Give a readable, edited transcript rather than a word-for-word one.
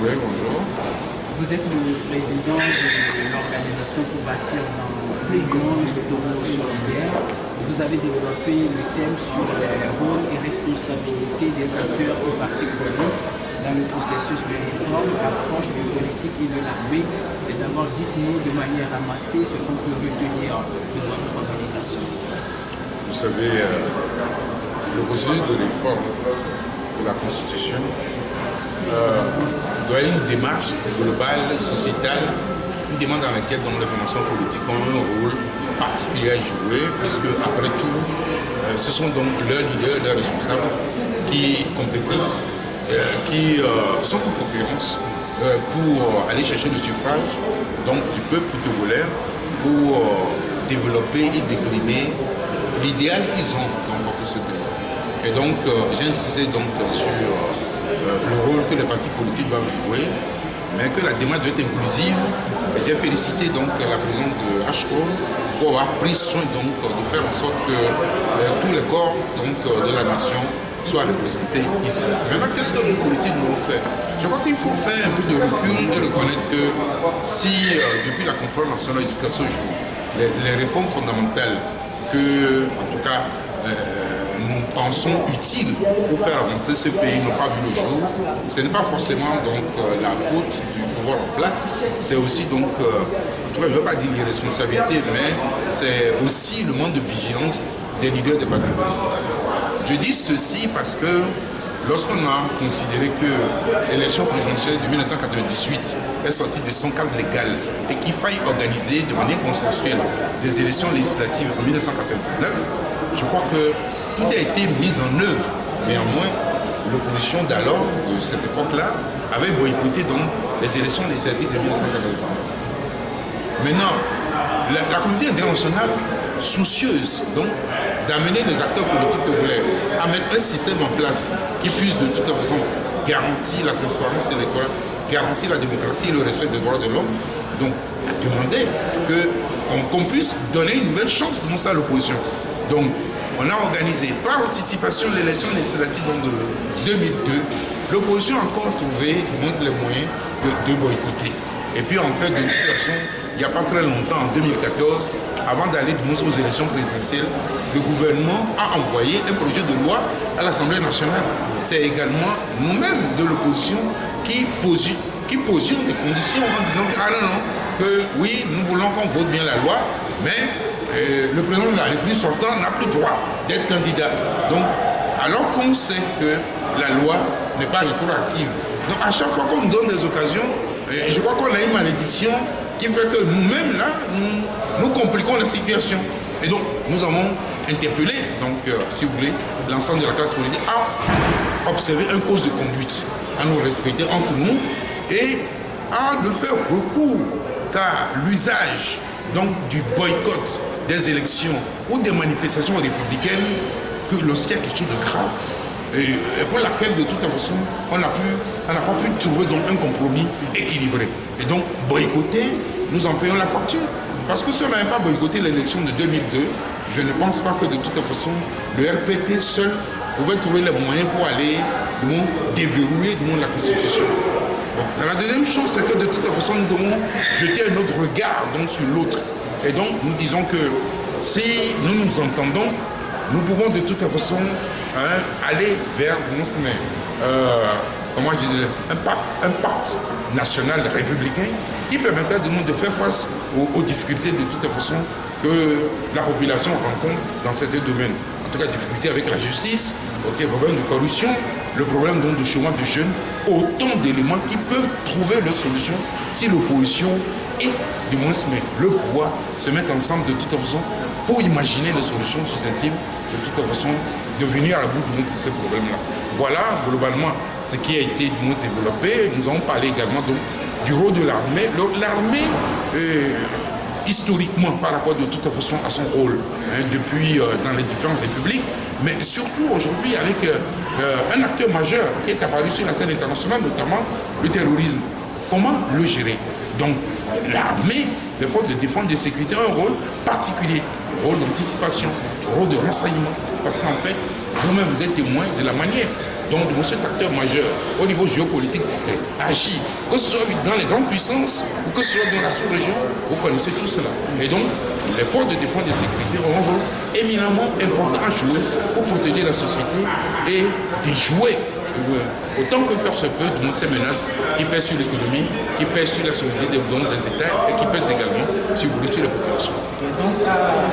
Oui, bonjour. Vous êtes le président de l'organisation pour bâtir dans les grands taureaux solidaires. Vous avez développé le thème sur les rôles et responsabilités des acteurs et parties prenantes dans le processus de réforme, l'approche du politique et de l'armée. Et d'abord, dites-nous de manière ramassée ce qu'on peut retenir de votre communication. Vous savez, le processus de réforme de la Constitution doit être une démarche globale, sociétale, une demande dans laquelle les formations politiques ont un rôle particulier à jouer, puisque après tout, ce sont donc leurs leaders, leurs responsables qui compétissent, qui sont en concurrence pour aller chercher le suffrage donc, du peuple togolais pour développer et décliner l'idéal qu'ils ont dans ce pays. Et donc, j'ai insisté donc sur le rôle que les partis politiques doivent jouer, mais que la démarche doit être inclusive. Et j'ai félicité donc la présidente de HCO pour avoir pris soin donc de faire en sorte que tous les corps donc, de la nation soient représentés ici. Maintenant, qu'est-ce que les politiques doivent faire? Je crois qu'il faut faire un peu de recul et reconnaître que si depuis la conférence nationale jusqu'à ce jour, les réformes fondamentales que, en tout cas, nous pensons utiles pour faire avancer ce pays n'ont pas vu le jour. Ce n'est pas forcément donc la faute du pouvoir en place, c'est aussi donc, je ne veux pas dire l'irresponsabilité, mais c'est aussi le manque de vigilance des leaders des partis politiques. Je dis ceci parce que lorsqu'on a considéré que l'élection présidentielle de 1998 est sortie de son cadre légal et qu'il faille organiser de manière consensuelle des élections législatives en 1999, je crois que tout a été mis en œuvre. Néanmoins, l'opposition d'alors, de cette époque-là, avait boycotté donc les élections législatives de 1999. Maintenant, la communauté internationale, soucieuse donc d'amener les acteurs politiques togolais à mettre un système en place qui puisse de toute façon garantir la transparence électorale, garantir la démocratie et le respect des droits de l'homme, donc a demandé qu'on puisse donner une nouvelle chance de montrer à l'opposition. Donc, on a organisé par anticipation l'élection législative de 2002. L'opposition a encore trouvé les moyens de boycotter. Et puis en fait, de toute façon, il n'y a pas très longtemps, en 2014, avant d'aller aux élections présidentielles, le gouvernement a envoyé un projet de loi à l'Assemblée nationale. C'est également nous-mêmes de l'opposition qui posions des conditions en disant que, ah non, non, que oui, nous voulons qu'on vote bien la loi, mais le président de la République sortant n'a plus droit d'être candidat. Donc, alors qu'on sait que la loi n'est pas rétroactive. Donc, à chaque fois qu'on nous donne des occasions, je crois qu'on a une malédiction qui fait que nous-mêmes, là, nous compliquons la situation. Et donc, nous avons interpellé, donc, si vous voulez, l'ensemble de la classe politique à observer un code de conduite, à nous respecter entre nous et à de faire recours à l'usage donc du boycott des élections ou des manifestations républicaines que lorsqu'il y a quelque chose de grave et pour laquelle de toute façon on n'a pas pu trouver donc un compromis équilibré. Et donc boycotter, nous en payons la facture. Parce que si on n'avait pas boycotté l'élection de 2002, je ne pense pas que de toute façon le RPT seul pouvait trouver les moyens pour aller déverrouiller la Constitution. Bon. La deuxième chose, c'est que de toute façon, nous devons jeter un autre regard donc, sur l'autre. Et donc, nous disons que si nous nous entendons, nous pouvons de toute façon aller vers comment je dirais, un pacte national républicain qui permettra de faire face aux difficultés de toute façon que la population rencontre dans certains domaines. En tout cas, difficultés avec la justice, le problème de corruption, le problème donc, de chômage de jeunes, autant d'éléments qui peuvent trouver leur solution si l'opposition et du moins le pouvoir se mettent ensemble de toute façon pour imaginer les solutions susceptibles de toute façon de venir à la bout de ces problèmes-là. Voilà globalement ce qui a été développé. Nous avons parlé également donc, du rôle de l'armée. L'armée, historiquement, par rapport de toute façon à son rôle, depuis dans les différentes républiques, mais surtout aujourd'hui avec un acteur majeur qui est apparu sur la scène internationale, notamment le terrorisme. Comment le gérer? Donc l'armée, les forces de défense et de sécurité ont un rôle particulier, rôle d'anticipation, rôle de renseignement, parce qu'en fait, vous-même vous êtes témoin de la manière Donc, cet acteur majeur au niveau géopolitique agit, que ce soit dans les grandes puissances ou que ce soit dans la sous-région, vous connaissez tout cela. Et donc, les forces de défense et de sécurité ont un rôle éminemment important à jouer pour protéger la société et déjouer autant que faire se peut de ces menaces qui pèsent sur l'économie, qui pèsent sur la sécurité des États et qui pèsent également, si vous voulez, sur les populations.